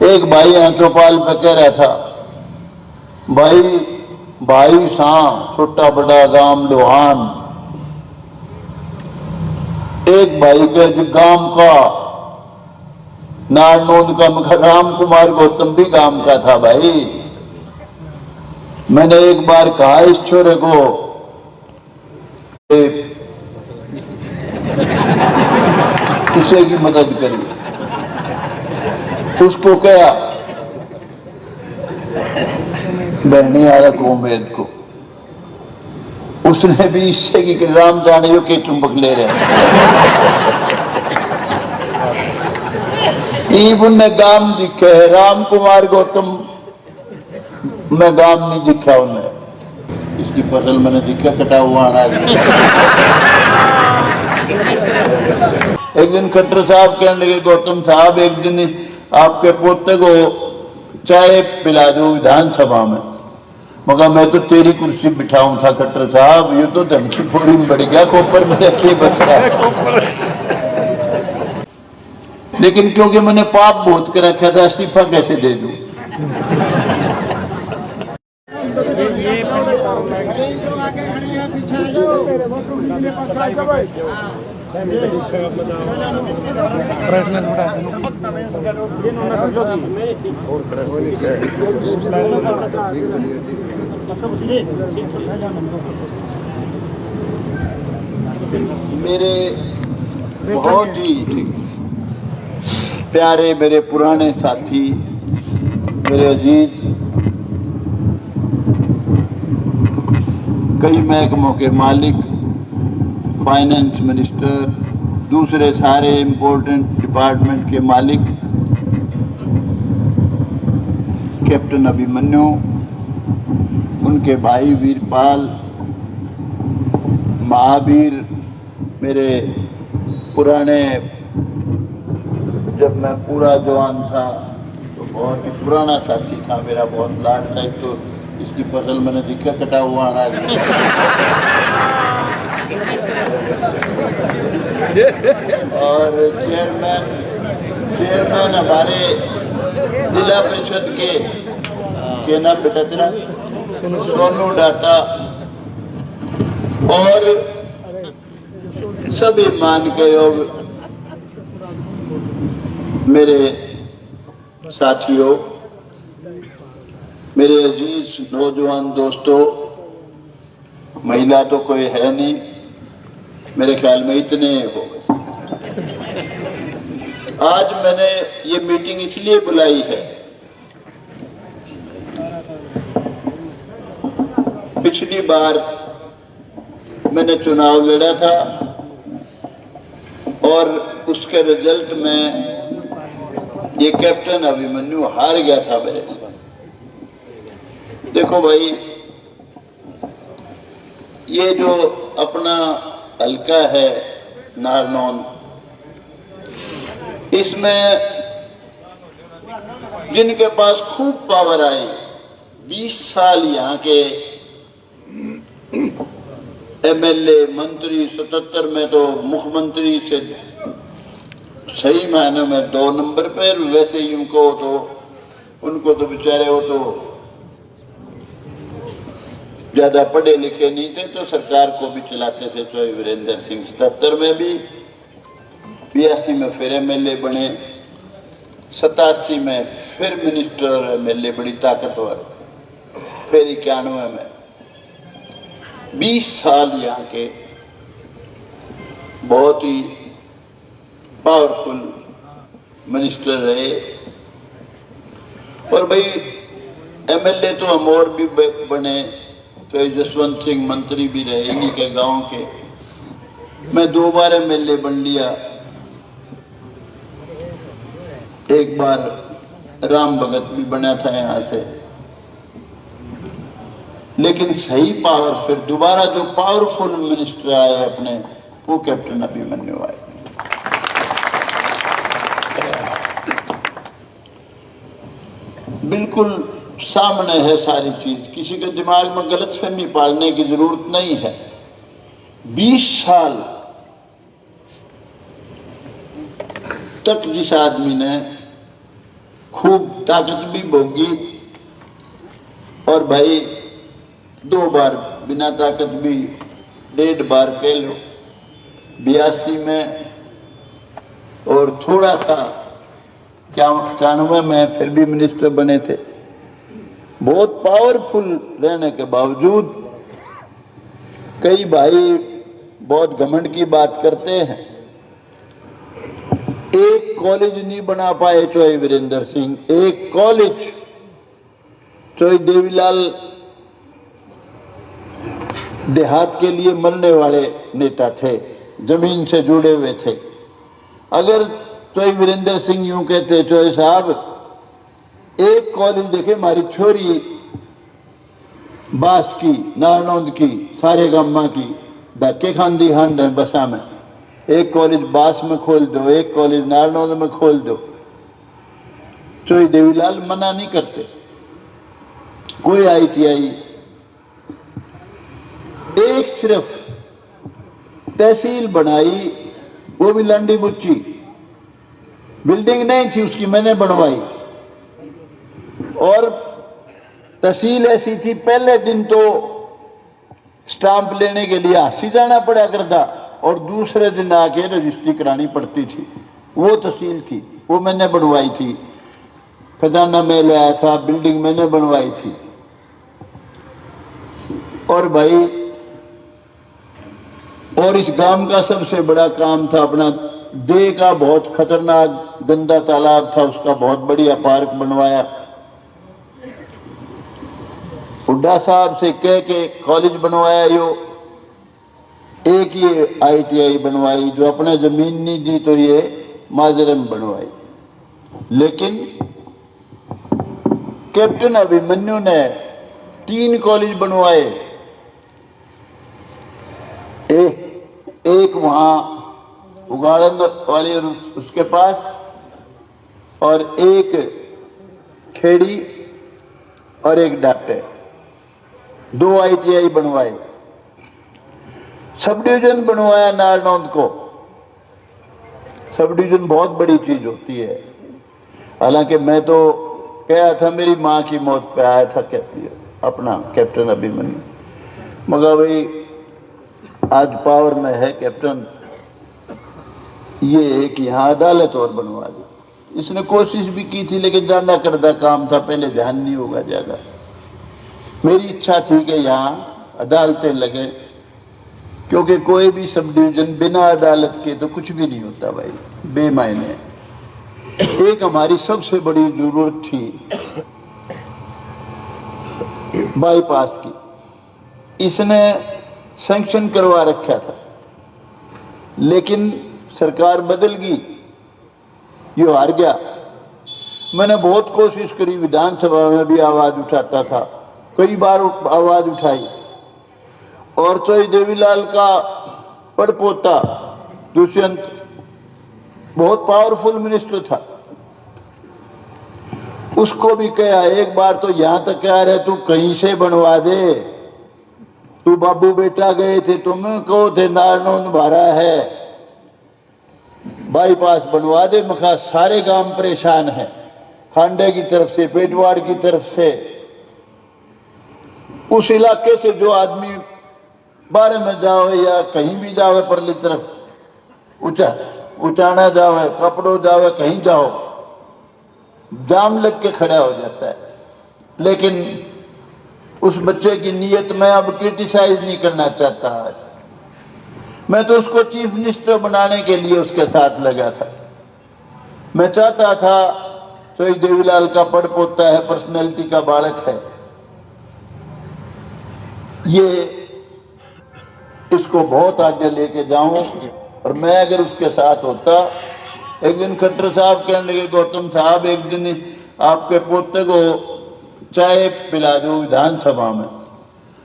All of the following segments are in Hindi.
एक भाई चौपाल पे कह रहा था, भाई भाई शां छोटा बड़ा गांव लोहान, एक भाई के गांव का नारनौंद का मगर राम कुमार गौतम भी गांव का था। भाई मैंने एक बार कहा इस छोरे को किसी की मदद करिए, उसको क्या बहने आया कोमेद को, उसने भी इससे कि राम जाने जो के चुंबक ले रहे ईब ने गाम दिखे है, राम कुमार गौतम में गाम नहीं दिखा उन्हें। इसकी फसल मैंने दिखा कटा हुआ अनाज। एक दिन खट्टर साहब कहने लगे, गौतम साहब एक दिन आपके पोते को चाय पिला दो विधानसभा में। मगर मैं तो तेरी कुर्सी बिठाऊं था खट्टर साहब, ये तो धन की बोरी में बढ़ गया, कोपर में रखे बच गया। लेकिन क्योंकि मैंने पाप बहुत कर रखा था, इस्तीफा कैसे दे दूं? मेरे बहुत ही प्यारे, मेरे पुराने साथी, मेरे अजीज, कई महकमों के मालिक, फाइनेंस मिनिस्टर, दूसरे सारे इम्पोर्टेंट डिपार्टमेंट के मालिक, कैप्टन अभिमन्यु, उनके भाई वीरपाल, महावीर, मेरे पुराने, जब मैं पूरा जवान था तो बहुत ही पुराना साथी था, मेरा बहुत लाड था। एक तो इसकी फसल मैंने दिखा कटा हुआ अनाज। और चेयरमैन हमारे जिला परिषद के ना बेटा तेरा सोनू डाटा, और सभी मान के योग मेरे साथियों, मेरे अजीज नौजवान दोस्तों, महिला तो कोई है नहीं, मेरे ख्याल में इतने हो बस। आज मैंने ये मीटिंग इसलिए बुलाई है, पिछली बार मैंने चुनाव लड़ा था और उसके रिजल्ट में ये कैप्टन अभिमन्यु हार गया था मेरे से। देखो भाई, ये जो अपना हल्का है नारनौंद, इसमें जिनके पास खूब पावर आई, 20 साल यहाँ के एमएलए, मंत्री, 77 में तो मुख्यमंत्री से सही मायने में 2 नंबर पर, वैसे ही उनको तो बेचारे वो तो ज्यादा पढ़े लिखे नहीं थे, तो सरकार को भी चलाते थे। तो वीरेंद्र सिंह 77 में भी, 82 में फिर एमएलए बने, 87 में फिर मिनिस्टर एमएलए बड़ी ताकतवर, फिर 91 में 20 साल यहाँ के बहुत ही पावरफुल मिनिस्टर रहे। और भाई एमएलए तो हम और भी बने, तो जसवंत सिंह मंत्री भी रहे इन्हीं के गांव के। मैं 2 बार एमएलए बन लिया, एक बार राम भगत भी बना था यहाँ से। लेकिन सही पावर फिर दोबारा जो पावरफुल मिनिस्टर आए अपने, वो कैप्टन अभिमन्यु आए। बिल्कुल सामने है सारी चीज, किसी के दिमाग में गलतफहमी पालने की जरूरत नहीं है। 20 साल तक जिस आदमी ने खूब ताकत भी भोगी, और भाई 2 बार बिना ताकत भी 1.5 बार कह लो 82 में, और थोड़ा सा 91 में फिर भी मिनिस्टर बने थे। बहुत पावरफुल रहने के बावजूद कई भाई बहुत घमंड की बात करते हैं। एक कॉलेज नहीं बना पाए चौधरी वीरेंद्र सिंह, एक कॉलेज। चौधरी देवीलाल देहात के लिए मरने वाले नेता थे, जमीन से जुड़े हुए थे। अगर चौधरी वीरेंद्र सिंह यूं कहते, चौधरी साहब एक कॉलेज देखे, हमारी छोरी बास की, नारनौंद की, सारे गामा की धक्के खांदी हंड है बसा में, एक कॉलेज बास में खोल दो, एक कॉलेज नारनौंद में खोल दो। चौधरी देवीलाल मना नहीं करते। कोई ITI, एक सिर्फ तहसील बनाई, वो भी लंडी बुच्ची, बिल्डिंग नहीं थी उसकी, मैंने बनवाई। और तहसील ऐसी थी, पहले दिन तो स्टाम्प लेने के लिए हासी जाना पड़ा करता, और दूसरे दिन आके रजिस्ट्री करानी पड़ती थी। वो तहसील थी, वो मैंने बनवाई थी। खजाना में लाया था, बिल्डिंग मैंने बनवाई थी। और भाई, और इस गांव का सबसे बड़ा काम था अपना देह का बहुत खतरनाक गंदा तालाब था, उसका बहुत बढ़िया पार्क बनवाया। हुड्डा साहब से कह के कॉलेज बनवाया, यो एक ये ITI बनवाई, जो अपने जमीन नहीं दी तो ये माजरन बनवाई। लेकिन कैप्टन अभिमन्यु ने 3 कॉलेज बनवाए, एक वहां उगाड़न वाले उसके पास, और एक खेड़ी, और एक डॉक्टर। 2 ITI बनवाए। सब डिवीजन बनवाया नारनौंद को। सब डिवीजन बहुत बड़ी चीज होती है। हालांकि मैं तो गया था, मेरी माँ की मौत पे आया था अपना कैप्टन अभिमन्यु, मगर भाई आज पावर में है कैप्टन, ये है कि यहाँ अदालत और बनवा दी। इसने कोशिश भी की थी, लेकिन जाना करदा काम था, पहले ध्यान नहीं होगा ज्यादा। मेरी इच्छा थी कि यहाँ अदालतें लगे, क्योंकि कोई भी सब डिवीजन बिना अदालत के तो कुछ भी नहीं होता भाई, बेमायने। एक हमारी सबसे बड़ी जरूरत थी बाईपास की, इसने सैंक्शन करवा रखा था, लेकिन सरकार बदल गई, ये हार गया। मैंने बहुत कोशिश करी, विधानसभा में भी आवाज उठाता था, कई बार आवाज उठाई। और चौधरी देवीलाल का पड़पोता दुष्यंत बहुत पावरफुल मिनिस्टर था, उसको भी कहा एक बार तो यहां तक कह रहे तू कहीं से बनवा दे, तू बाबू बेटा गए थे, तुम्हें कहो थे नारनौंद भरा है, बाईपास बनवा दे। मखा सारे गांव परेशान हैं, खांडे की तरफ से, पेटवाड़ की तरफ से, उस इलाके से जो आदमी बारे में जावे या कहीं भी जावे, परली तरफ उचाना जावे, कपड़ो जावे, कहीं जाओ, जाम लग के खड़ा हो जाता है। लेकिन उस बच्चे की नीयत में अब क्रिटिसाइज नहीं करना चाहता। आज मैं तो उसको चीफ मिनिस्टर बनाने के लिए उसके साथ लगा था। मैं चाहता था, चौधरी देवीलाल का पड़पोता है, पर्सनैलिटी का बालक है, ये इसको बहुत आगे लेके जाऊं। और मैं अगर उसके साथ होता, एक दिन खट्टर साहब कहने लगे, गौतम साहब एक दिन आपके पोते को चाय पिला दो विधानसभा में।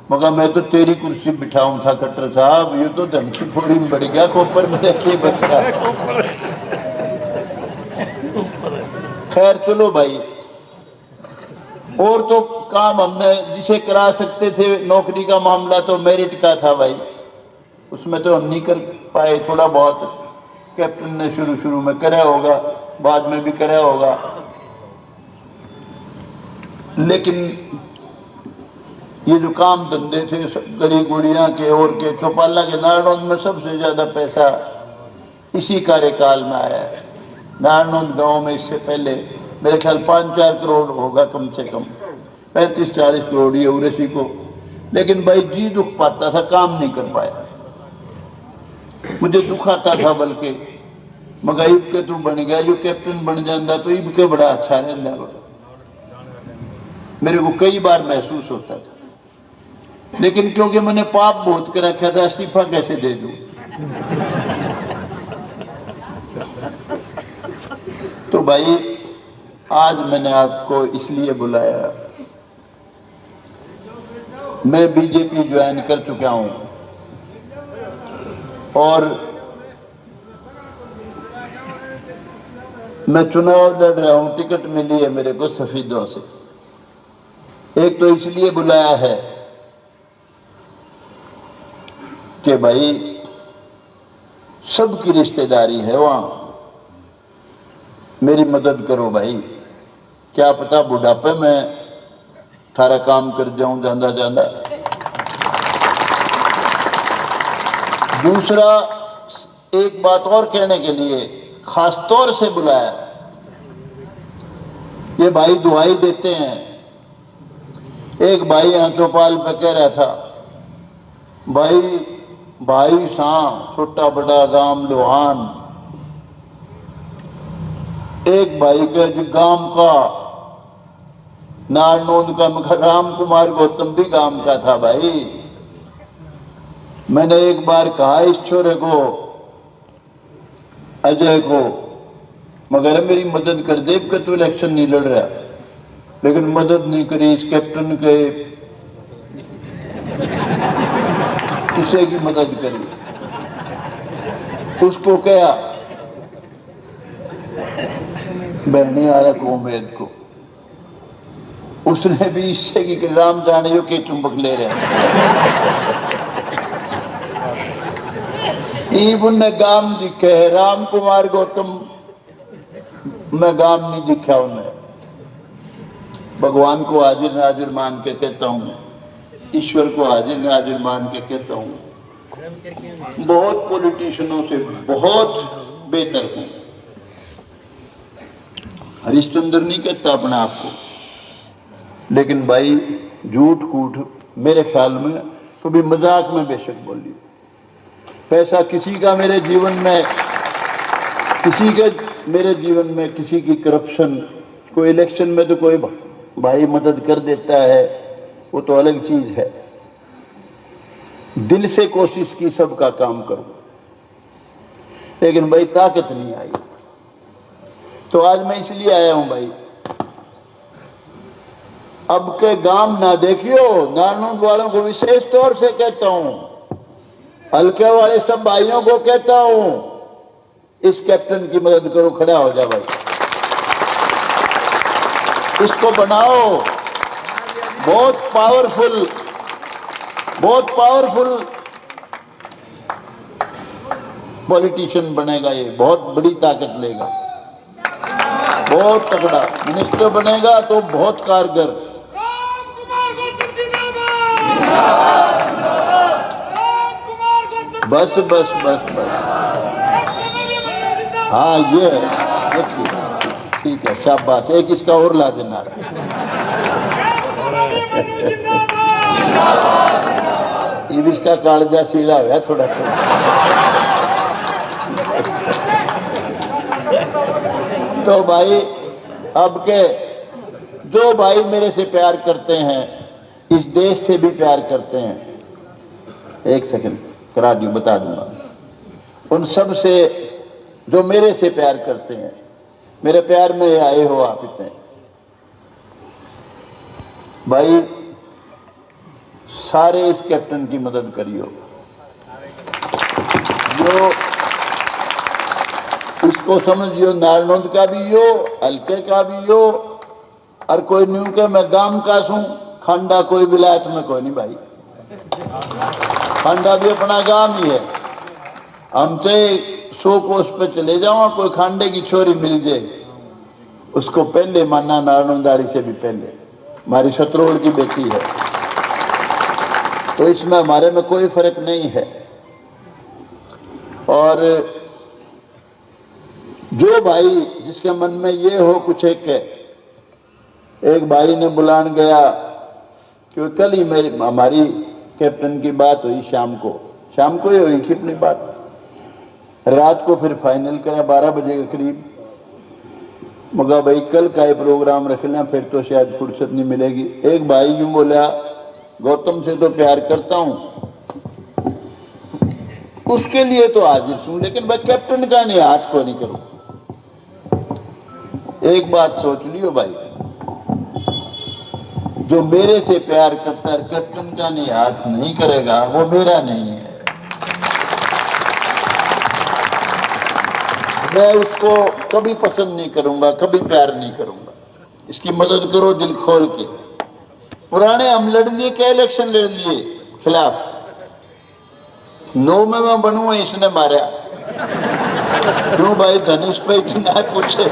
मगर मैं तो तेरी कुर्सी बिठाऊं था खट्टर साहब, ये तो धमकी फोड़ी में बढ़ गया, कोपर में रखे बच गया। खैर चलो भाई, और तो काम हमने जिसे करा सकते थे, नौकरी का मामला तो मेरिट का था भाई, उसमें तो हम नहीं कर पाए। थोड़ा बहुत कैप्टन ने शुरू में करा होगा, बाद में भी करा होगा। लेकिन ये जो काम धंधे थे गली गुड़िया के और के चौपाला के नारनौंद में सबसे ज्यादा पैसा इसी कार्यकाल में आया है। नारनौंद गांव में इससे पहले मेरे ख्याल 5-4 करोड़ होगा, कम से कम 35-40 करोड़ ये उरेसी को। लेकिन भाई जी दुख पाता था, काम नहीं कर पाया। मुझे दुख आता था, बल्कि मगर इब के तू बन गया, जो कैप्टन बन जाता तो इब के बड़ा अच्छा रहता। मेरे को कई बार महसूस होता था, लेकिन क्योंकि मैंने पाप बहुत कर रखा था, इस्तीफा कैसे दे दूं। तो भाई आज मैंने आपको इसलिए बुलाया, मैं बीजेपी ज्वाइन कर चुका हूं और मैं चुनाव लड़ रहा हूं। टिकट मिली है मेरे को सफीदों से। एक तो इसलिए बुलाया है कि भाई सबकी रिश्तेदारी है वहां, मेरी मदद करो भाई। क्या पता बुढ़ापे में थारा काम कर जाऊं जांदा जांदा। दूसरा, एक बात और कहने के लिए खास तौर से बुलाया। ये भाई दुआई देते हैं। एक भाई यहाँ चौपाल पे कह रहा था, भाई सा छोटा बड़ा गांव लोहान। एक भाई के गांव का नारनौंद का राम कुमार गौतम भी गांव का था भाई। मैंने एक बार कहा इस छोरे को, अजय को, मगर मेरी मदद कर दे कि तू इलेक्शन नहीं लड़ रहा। लेकिन मदद नहीं करी। इस कैप्टन के किसी की मदद करी। उसको क्या बहने आया को उम्मीद को, उसने भी इससे की राम जाने जो के चुंबक ले रहे ने गाम दिखे है। राम कुमार गौतम मैं गाम नहीं दिखा उन्हें। भगवान को हाजिर नाजिर मान के कहता हूँ, ईश्वर को हाजिर नाजिर मान के कहता हूँ, बहुत पॉलिटिशियनों से बहुत बेहतर हूँ। हरिश्चंद्र नहीं कहता अपने आप को, लेकिन भाई झूठ कूट मेरे ख्याल में तो भी मजाक में बेशक बोली। पैसा किसी का मेरे जीवन में, किसी के मेरे जीवन में किसी की करप्शन, कोई इलेक्शन में तो कोई भाई मदद कर देता है, वो तो अलग चीज है। दिल से कोशिश की सबका काम करूं, लेकिन भाई ताकत नहीं आई। तो आज मैं इसलिए आया हूं भाई, अब के गांव ना देखियो। नारनौंद वालों को विशेष तौर से कहता हूं, हल्के वाले सब भाइयों को कहता हूं, इस कैप्टन की मदद करो, खड़ा हो जा भाई। इसको बनाओ बहुत पावरफुल पॉलिटिशियन बनेगा। ये बहुत बड़ी ताकत लेगा, बहुत तगड़ा मिनिस्टर बनेगा तो बहुत कारगर। बस बस बस बस, हाँ ये ठीक है, शाबाश। एक इसका और ला देना। इसका कालजा सीला हुआ थोड़ा थोड़ा। तो भाई अब के जो भाई मेरे से प्यार करते हैं, इस देश से भी प्यार करते हैं, एक सेकंड करा दूं, बता दूंगा। उन सब से जो मेरे से प्यार करते हैं, मेरे प्यार में आए हो आप इतने भाई, सारे इस कैप्टन की मदद करियो। जो इसको समझियो, नारनौंद का भी हो, हल्के का भी हो, और कोई न्यू के मैं गांव का सूं। खांडा कोई विलायत में कोई नहीं भाई, खांडा भी अपना गांव ही है। हमसे 100 कोस पे चले जाओ, कोई खांडे की छोरी मिल जाए, उसको पहले मानना, नारनौंदाड़ी से भी पहले। हमारी सतरोड़ की बेटी है, तो इसमें हमारे में कोई फर्क नहीं है। और जो भाई जिसके मन में ये हो कुछ एक भाई ने बुलान गया, क्योंकि कल ही मेरी हमारी कैप्टन की बात हुई, शाम को ही हुई थी अपनी बात, रात को फिर फाइनल करा 12 बजे के करीब। मगर भाई कल का ही प्रोग्राम रख लें, फिर तो शायद फुर्सत नहीं मिलेगी। एक भाई यूं बोला, गौतम से तो प्यार करता हूं, उसके लिए तो हाजिर हूं, लेकिन भाई कैप्टन का नहीं, हाथ को नहीं करूं। एक बात सोच लियो भाई, जो मेरे से प्यार करता है कैप्टन का नहीं हाथ नहीं करेगा, वो मेरा नहीं है। मैं उसको कभी पसंद नहीं करूंगा, कभी प्यार नहीं करूंगा। इसकी मदद करो दिल खोल के। पुराने हम लड़ लिए, क्या इलेक्शन लड़ लिए खिलाफ, 9 में मैं बनूंगा, इसने मारा। क्यों भाई, धनुष पे इतना पूछे।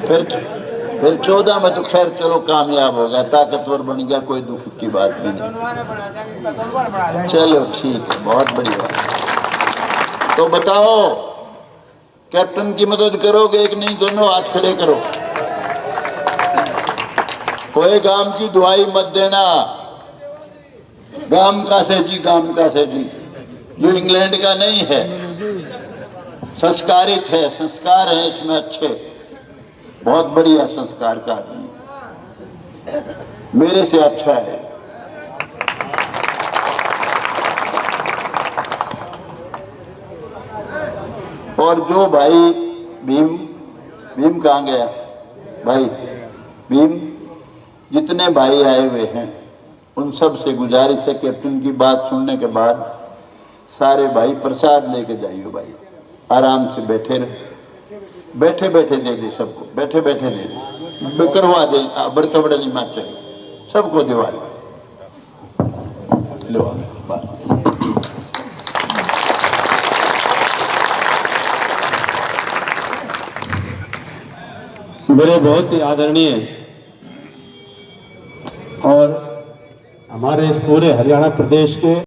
फिर 14 में तो खैर चलो कामयाब हो गया, ताकतवर बन गया, कोई दुख की बात भी नहीं। चलो ठीक है, बहुत बढ़िया। तो बताओ, कैप्टन की मदद करोगे? एक नहीं दोनों हाथ खड़े करो। कोई गांव की दुआई मत देना, गांव का से जी, गांव का से जी, जो इंग्लैंड का नहीं है, संस्कारित है, संस्कार है इसमें अच्छे, बहुत बढ़िया संस्कार का आदमी, मेरे से अच्छा है। और जो भाई भीम कहाँ गया भाई, भीम, जितने भाई आए हुए हैं उन सब से गुजारिश है, कैप्टन की बात सुनने के बाद सारे भाई प्रसाद लेके जाइए भाई, आराम से बैठे बैठे दे दे सबको, बैठे दे दे, करवा दे, बड़का बड़ा नहीं माच चाहिए सबको, दिवा लो। मेरे बहुत ही आदरणीय और हमारे इस पूरे हरियाणा प्रदेश के